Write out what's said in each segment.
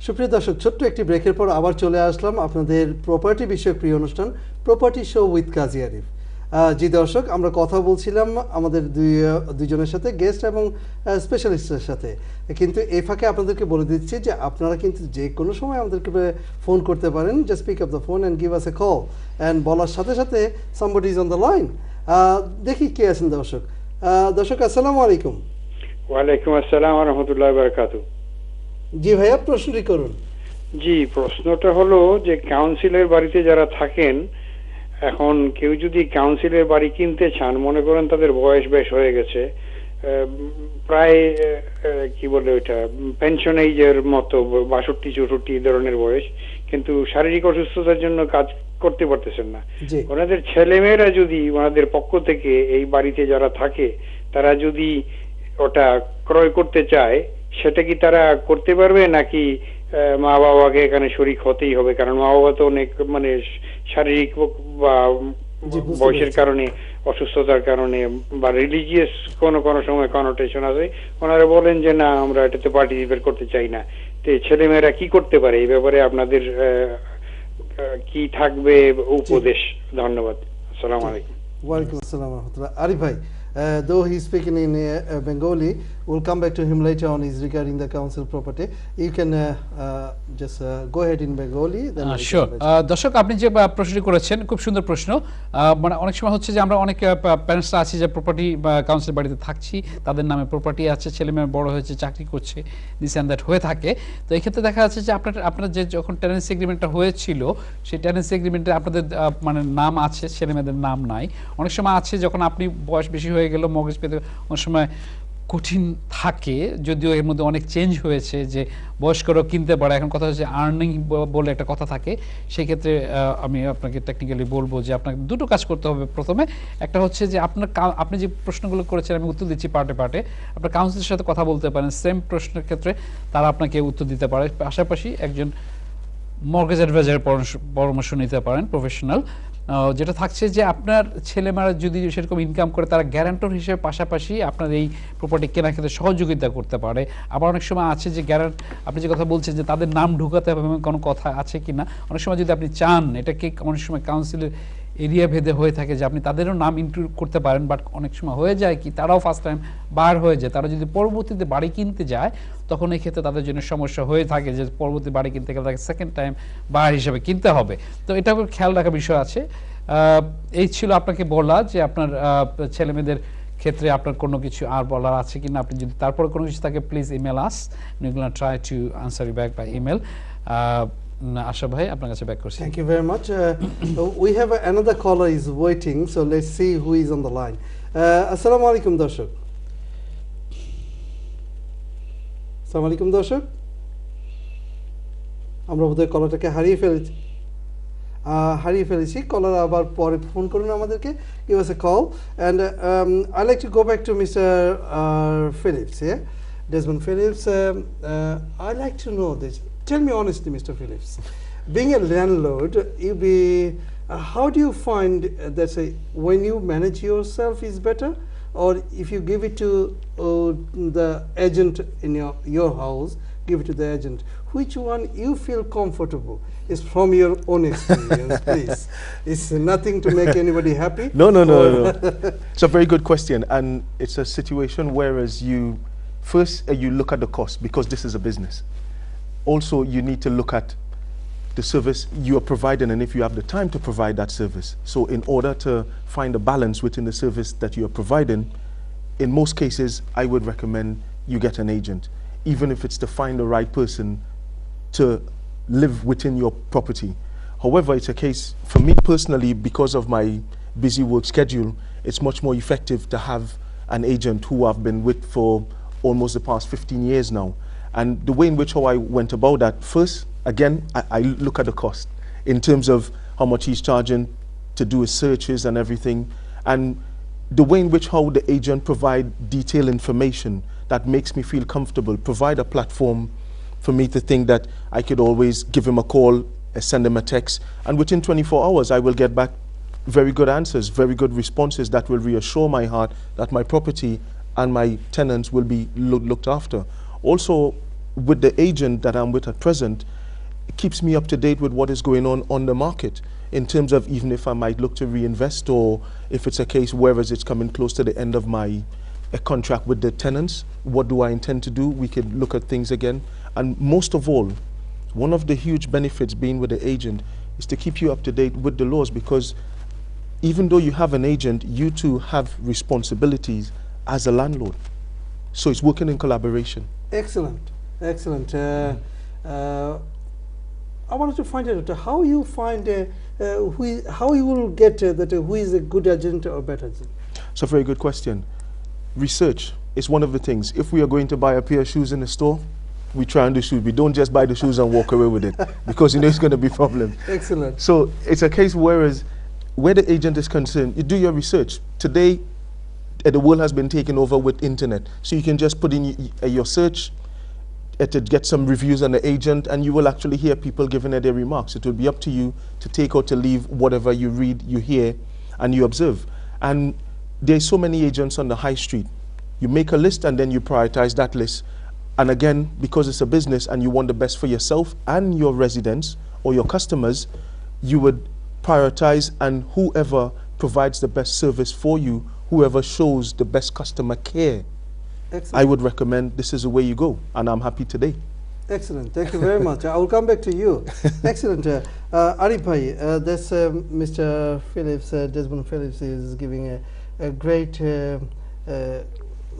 সুপ্রিয় দর্শক, ছোট্ট একটি ব্রেকের পর আবার চলে আসলাম আপনাদের প্রপার্টি বিষয়ক প্রিয় অনুষ্ঠান প্রপার্টি শো উইথ কাজী আরিফ। জি দর্শক, আমরা কথা বলছিলাম আমাদের দুইজনের সাথে, গেস্ট এবং স্পেশালিস্টের সাথে, কিন্তু এই ফাঁকে আপনাদেরকে বলে দিচ্ছি যে আপনারা কিন্তু যে কোনো সময় আমাদেরকে ফোন করতে পারেন। Just pick up the phone and give us a call, and বলার সাথে সাথে somebody is on the line. দেখি কে আছেন দর্শক। দর্শক আসসালামু আলাইকুম। ওয়ালাইকুম আসসালাম ওয়া রাহমাতুল্লাহি ওয়া বারাকাতুহু। জি ভাইয়া, প্রশ্নটি করুন। জি, প্রশ্নটা হলো যে কাউন্সিলের বাড়িতে যারা থাকেন, এখন কেউ যদি কাউন্সিলের বাড়ি কিনতে চান, মনে করেন তাদের বয়স বেশ হয়ে গেছে, প্রায় কি বলে ওইটা পেনশন এইজের মতো, 62-64 ধরনের বয়স, কিন্তু শারীরিক অসুস্থতার জন্য কাজ করতে পারতেছেন না। ওনাদের ছেলেমেয়েরা যদি ওনাদের পক্ষ থেকে এই বাড়িতে যারা থাকে তারা যদি ওটা ক্রয় করতে চায়, সেটা কি তারা করতে পারবে, নাকি মা বাবাকে এখানে শরীক হতেই হবে? কারণ মা বাবা তো অনেক মানে শারীরিক বা বয়সের কারণে, অসুস্থতার কারণে বা রিলিজিয়াস কোনো সময় কনোটেশন আছে, ওনারা বলেন যে না, আমরা এটাতে পার্টিসিপেট করতে চাই না। তো ছেলেমেয়েরা কি করতে পারে এই ব্যাপারে? আপনাদের কি থাকবে উপদেশ? ধন্যবাদ। আসসালামু আলাইকুম। ওয়ালাইকুম আসসালাম ওয়া রাহমাতুল্লাহ। আরিফ ভাই, though he's speaking in Bengali, we'll come back to him later on. Is regarding the council property. You can just go ahead in Bengali. Sure. দর্শক, আপনি যে প্রশ্নটি করেছেন খুব সুন্দর প্রশ্ন। মানে অনেক সময় হচ্ছে যে আমরা অনেক প্যারেন্টসরা আছি যে প্রপার্টি বা কাউন্সিল বাড়িতে থাকছি, তাদের নামে প্রপার্টি আছে, ছেলে মেয়ে বড় হয়েছে, চাকরি করছে, দিস অ্যান্ড দ্যাট হয়ে থাকে। তো এই ক্ষেত্রে দেখা যাচ্ছে যে আপনার যে যখন টেনেন্সি এগ্রিমেন্টটা হয়েছিল, সেই টেনেন্সি এগ্রিমেন্টে আপনাদের মানে নাম আছে, ছেলে মেয়েদের নাম নাই। অনেক সময় আছে যখন আপনি বয়স বেশি হয়ে গেল, মর্গেজ পেতে অনেক সময় কঠিন থাকে, যদিও এর মধ্যে অনেক চেঞ্জ হয়েছে যে বয়স্করাও কিনতে পারে। এখন কথা হচ্ছে আর্নিং বলে একটা কথা থাকে, সেই ক্ষেত্রে আমি আপনাকে টেকনিক্যালি বলবো যে আপনাকে দুটো কাজ করতে হবে। প্রথমে একটা হচ্ছে যে আপনি যে প্রশ্নগুলো করেছেন আমি উত্তর দিচ্ছি পার্টে পার্টে, আপনার কাউন্সিলের সাথে কথা বলতে পারেন, সেম প্রশ্নের ক্ষেত্রে তারা আপনাকে উত্তর দিতে পারে। পাশাপাশি একজন মর্গেজ অ্যাডভাইজারের পরামর্শ নিতে পারেন, প্রফেশনাল। যেটা থাকছে যে আপনার ছেলেমেয়েরা যদি সেরকম ইনকাম করে, তারা গ্যারান্টর হিসেবে পাশাপাশি আপনার এই প্রপার্টি কেনার ক্ষেত্রে সহযোগিতা করতে পারে। আবার অনেক সময় আছে যে আপনি যে কথা বলছেন যে তাদের নাম ঢুকাতে হবে এমন কোনো কথা আছে কি না, অনেক সময় যদি আপনি চান, এটাকে অনেক সময় কাউন্সিলের এরিয়া ভেদে হয়ে থাকে যে আপনি তাদেরও নাম ইনক্লুড করতে পারেন। বাট অনেক সময় হয়ে যায় কি, তারাও ফার্স্ট টাইম বার হয়ে যায়, তারা যদি পরবর্তীতে বাড়ি কিনতে যায় তখন এই ক্ষেত্রে তাদের জন্য সমস্যা হয়ে থাকে যে পরবর্তী বাড়ি কিনতে গেলে তাকে সেকেন্ড টাইম বার হিসেবে কিনতে হবে। তো এটাও খেয়াল রাখার বিষয় আছে। এই ছিল আপনাকে বলা যে আপনার ছেলেমেয়েদের ক্ষেত্রে আপনার কোনো কিছু আর বলার আছে কিনা। আপনি যদি তারপরে কোনো কিছু থাকে please email us, we will try to answer you back by email. আশা ভাই, আপনার কাছে ব্যাক করছি। Thank you very much. We have another caller is waiting, so let's see who is on the line. Assalamu alaikum দর্শক। আসসালামু আলাইকুম দর্শক, আমরা বোধহয় কলারটাকে হারিয়ে ফেলেছি। কলার আবার পরে ফোন করুন আমাদেরকে, give us a call. And I'd like to go back to Mr. Phillips, yeah? Desmond Phillips. I'd like to know this. Tell me honestly, Mr. Phillips, being a landlord, how do you find that when you manage yourself is better, or if you give it to the agent in your house, give it to the agent, which one you feel comfortable? Is from your own experience, please. It's nothing to make anybody happy. No. It's a very good question, and it's a situation whereas first you look at the cost, because this is a business. Also, you need to look at the service you are providing and if you have the time to provide that service. So in order to find a balance within the service that you are providing, in most cases, I would recommend you get an agent, even if it's to find the right person to live within your property. However, it's a case, for me personally, because of my busy work schedule, it's much more effective to have an agent who I've been with for almost the past 15 years now. And the way in which how I went about that, first, again, I look at the cost in terms of how much he's charging to do his searches and everything, and the way in which how the agent provide detailed information that makes me feel comfortable, provide a platform for me to think that I could always give him a call, send him a text, and within 24 hours I will get back very good answers, very good responses that will reassure my heart that my property and my tenants will be looked after. Also, with the agent that I'm with at present, it keeps me up to date with what is going on the market, in terms of even if I might look to reinvest, or if it's a case whereas it's coming close to the end of my contract with the tenants, what do I intend to do? We could look at things again. And most of all, one of the huge benefits being with the agent is to keep you up to date with the laws, because even though you have an agent, you too have responsibilities as a landlord. So it's working in collaboration. Excellent, excellent. I wanted to find out how you find how you will get that who is a good agent or bad agent. It's a very good question. Research is one of the things. If we are going to buy a pair of shoes in the store, we try and do shoes. We don't just buy the shoes and walk away with it, because you know it's going to be problems. Excellent. So it's a case whereas where the agent is concerned, you do your research. Today, the world has been taken over with internet, so you can just put in your search to get some reviews on the agent, and you will actually hear people giving their remarks. It will be up to you to take or to leave whatever you read, you hear, and you observe. And there's so many agents on the high street. You make a list and then you prioritize that list. And again, because it's a business and you want the best for yourself and your residents or your customers, you would prioritize, and whoever provides the best service for you, whoever shows the best customer care, excellent. I would recommend this is the way you go, and I'm happy today. Excellent, thank you very much. I will come back to you. Excellent. Arif bhai, this Mr. Phillips, Desmond Phillips is giving a great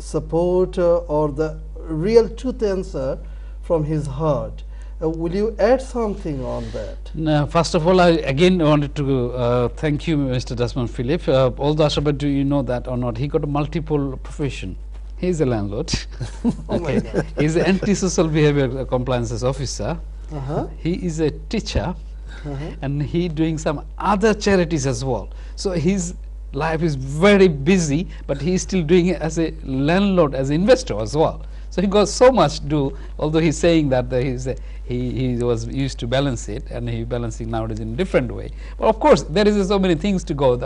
support or the real truth answer from his heart. Will you add something on that? No, first of all, I again wanted to thank you, Mr. Desmond Phillips. Although, Ashraf, do you know that or not? He got a multiple profession. He's a landlord. Oh my God. He's an anti-social behavior compliances officer. He is a teacher, and he doing some other charities as well. So his life is very busy, but he's still doing it as a landlord, as an investor as well. So he got so much to do, although he's saying that he was used to balance it, and he's balancing nowadays in a different way. But of course, there is so many things to go.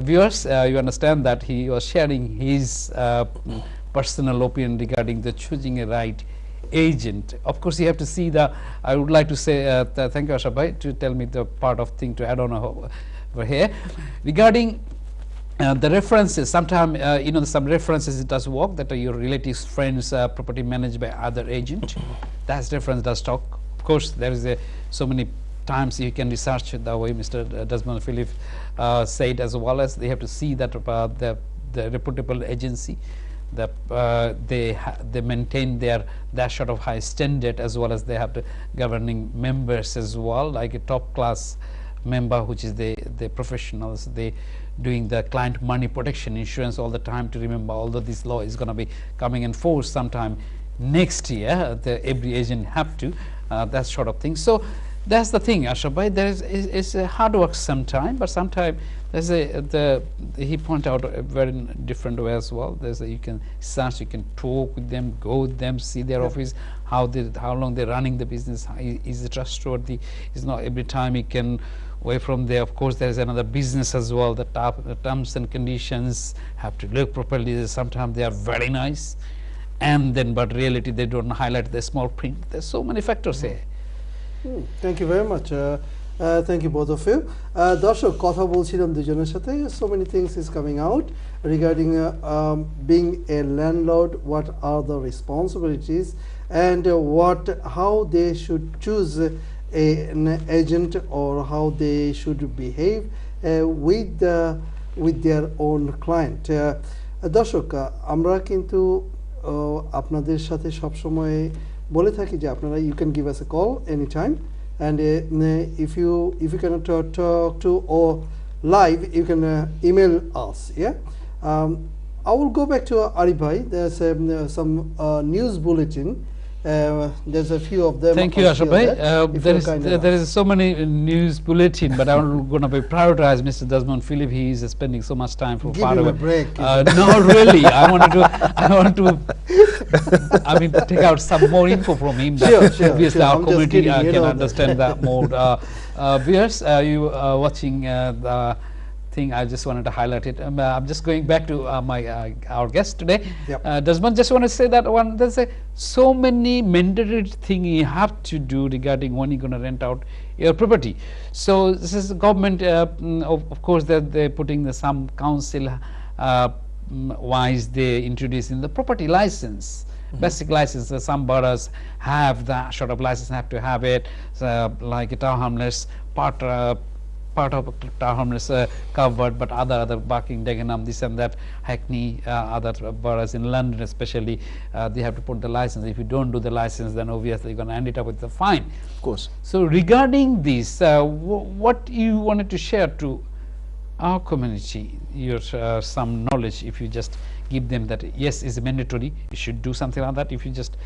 Viewers, you understand that he was sharing his personal opinion regarding the choosing a right agent. Of course, you have to see the. I would like to say thank you, Ashraf bhai, to tell me the part of thing to add on over here regarding. The references, sometimes you know, some references it does work, that your relatives, friends, property managed by other agent. That reference does talk. Of course, there is so many times you can research the way Mr. Desmond Phillips said, as well as they have to see that the reputable agency, they maintain that sort of high standard, as well as they have the governing members as well, like a top class member, which is the professionals. They doing the client money protection insurance all the time, to remember, although this law is going to be coming in force sometime next year, every agent have to, that sort of thing. So that's the thing, Ashraf bhai. There is a hard work sometime, but sometime there's he point out a very different way as well. There's you can search, you can talk with them, go with them, see their office, how long they're running the business, is it trustworthy, is not every time you can away from there. Of course, there is another business as well. The terms and conditions have to look properly. Sometimes they are very nice, and then but reality they don't highlight the small print. There's so many factors here. Thank you very much. Thank you both of you. Darshok, কথা বলছিলাম দুজনের সাথে. So many things is coming out regarding being a landlord. What are the responsibilities, and how they should choose an agent, or how they should behave with their own client. দর্শক, আমরা কিন্তু আপনাদের সাথে সব সময় বলে থাকি যে আপনারা you can give us a call anytime, and if you cannot talk to or live, you can email us. I will go back to Arif bhai. There's some news bulletin. There's a few of them. Thank you, Ashraf bhai. There is so many news bulletin, but I'm going to be prioritize Mr. Desmond Phillips. He is spending so much time for Give him a break. No, really, I want to take out some more info from him. Sure. Obviously, our I'm community just kidding, can understand that more. Viewers, you are watching thing I just wanted to highlight it. I'm just going back to our guest today. Yep. Desmond, just want to say that there's so many mandatory things you have to do regarding when you're going to rent out your property. So this is the government, of course, they're putting some council wise, they introducing the property license. Basic license. Some boroughs have that sort of license, have to have it, like a town hamlets, part of town hamlets covered, but other Barking, Dagenham, this and that, Hackney, other boroughs in London especially, they have to put the license. If you don't do the license, then obviously you're going to end it up with a fine. Of course. So regarding this, what you wanted to share to our community, your some knowledge, if you just give them that yes, is mandatory, you should do something like that. If you just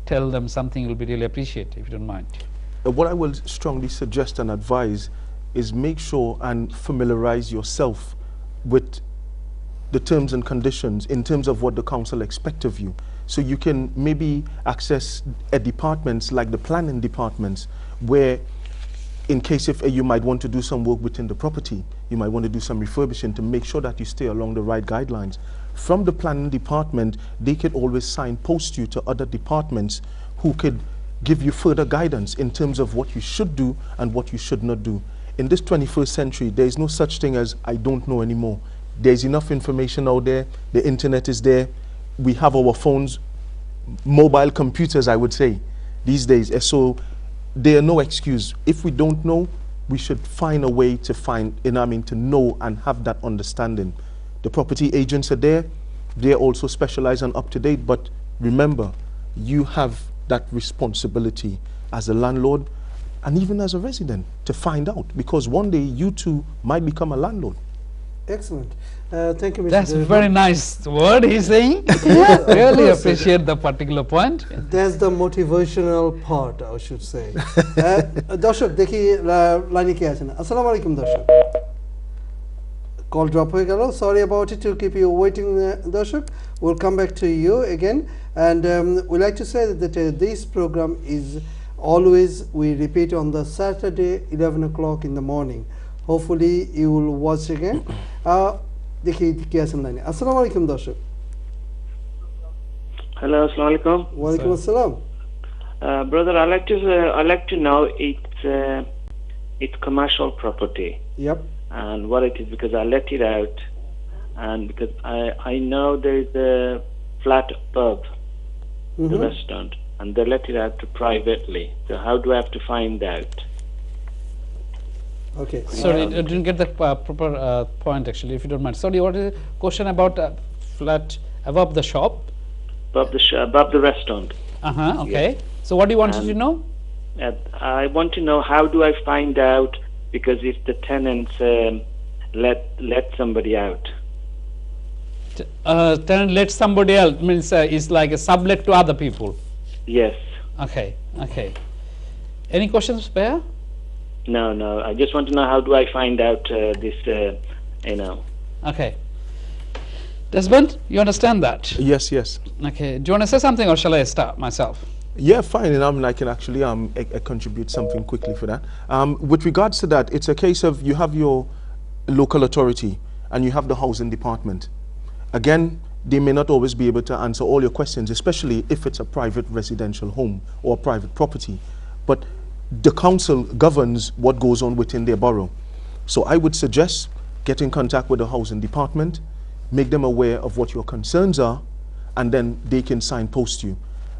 tell them something, will be really appreciated, if you don't mind. What I will strongly suggest and advise is make sure and familiarize yourself with the terms and conditions in terms of what the council expect of you. So you can maybe access departments like the planning departments, where in case if you might want to do some work within the property, you might want to do some refurbishing to make sure that you stay along the right guidelines. From the planning department, they could always signpost you to other departments who could give you further guidance in terms of what you should do and what you should not do. In this 21st century, there is no such thing as I don't know anymore. There's enough information out there, the internet is there, we have our phones, mobile computers, I would say, these days. So there are no excuse. If we don't know, we should find a way to to know and have that understanding. The property agents are there, they're also specialized and up to date, but remember, you have that responsibility as a landlord and even as a resident to find out, because one day you too might become a landlord. Excellent. Thank you, Mr. That's a Desmond. very nice word he's saying. Really appreciate the particular point. That's the motivational part, I should say. দর্শক দেখি লাইনে কে আছেন। আসসালামু আলাইকুম দর্শক। Call drop হয়ে গেল. Sorry about it to keep you waiting, দর্শক. We'll come back to you again, and we like to say that this program is always, we repeat, on the Saturday 11 o'clock in the morning. Hopefully you will watch again. দেখি কে আছেন লাইনে। আসসালামু আলাইকুম দর্শক। Hello, assalamu alaikum. Wa alaikum assalam. Brother, I like to know it's commercial property. Yep. And what it is, because I let it out, and because I know there is a flat above the restaurant, and they let it out privately. So how do I have to find out? Okay. Sorry, I didn't get the proper point actually, if you don't mind. Sorry, what is the question about flat above the shop? Above the restaurant. Okay. Yeah. So what do you want to know? I want to know, how do I find out, because if the tenants let somebody out. Tenant let somebody else means it's like a sublet to other people. Yes. Okay. Any questions, Bear? No. I just want to know, how do I find out this, Okay. Desmond, you understand that? Yes. Okay. Do you want to say something, or shall I start myself? Yeah, fine, and I can actually contribute something quickly for that. With regards to that, it's a case of you have your local authority and you have the housing department. Again, they may not always be able to answer all your questions, especially if it's a private residential home or private property. But the council governs what goes on within their borough. So I would suggest get in contact with the housing department, make them aware of what your concerns are, and then they can signpost you.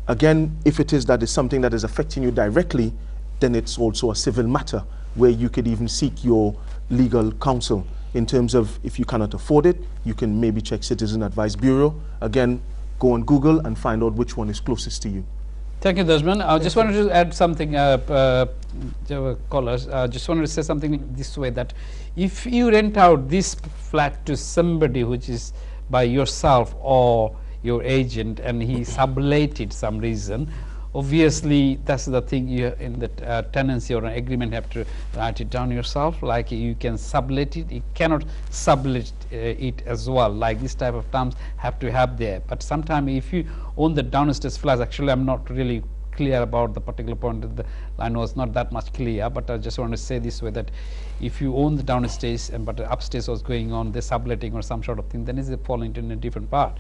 Again, if it is that is something that is affecting you directly, then it's also a civil matter where you could even seek your legal counsel. In terms of, if you cannot afford it, you can maybe check Citizen Advice Bureau. Again, go on Google and find out which one is closest to you. Thank you, Desmond. I just wanted to add something, callers. Just wanted to say something this way, that if you rent out this flat to somebody which is by yourself or your agent, and he subletted some reason, obviously that's the thing, you in the tenancy or an agreement have to write it down yourself, like you can sublet it, you cannot sublet it as well, like this type of terms have to have there. But sometimes if you own the downstairs flats, actually I'm not really clear about the particular point. The line was not that much clear, but I just want to say this way, that if you own the downstairs and but upstairs was going on the subletting or some sort of thing, then it's falling into a different part.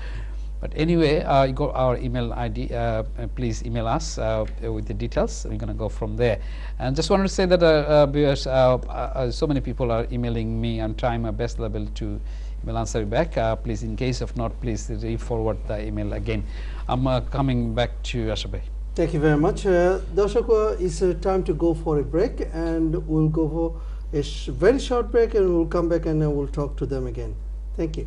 But anyway, you got our email ID. Please email us with the details. We're going to go from there. And just wanted to say that viewers, so many people are emailing me. I'm trying my best level to email answer back. Please, in case of not, please re-forward the email again. I'm coming back to Ashraf bhai. Thank you very much. Darshak, it's time to go for a break, and we'll go for a very short break, and we'll come back and we'll talk to them again. Thank you.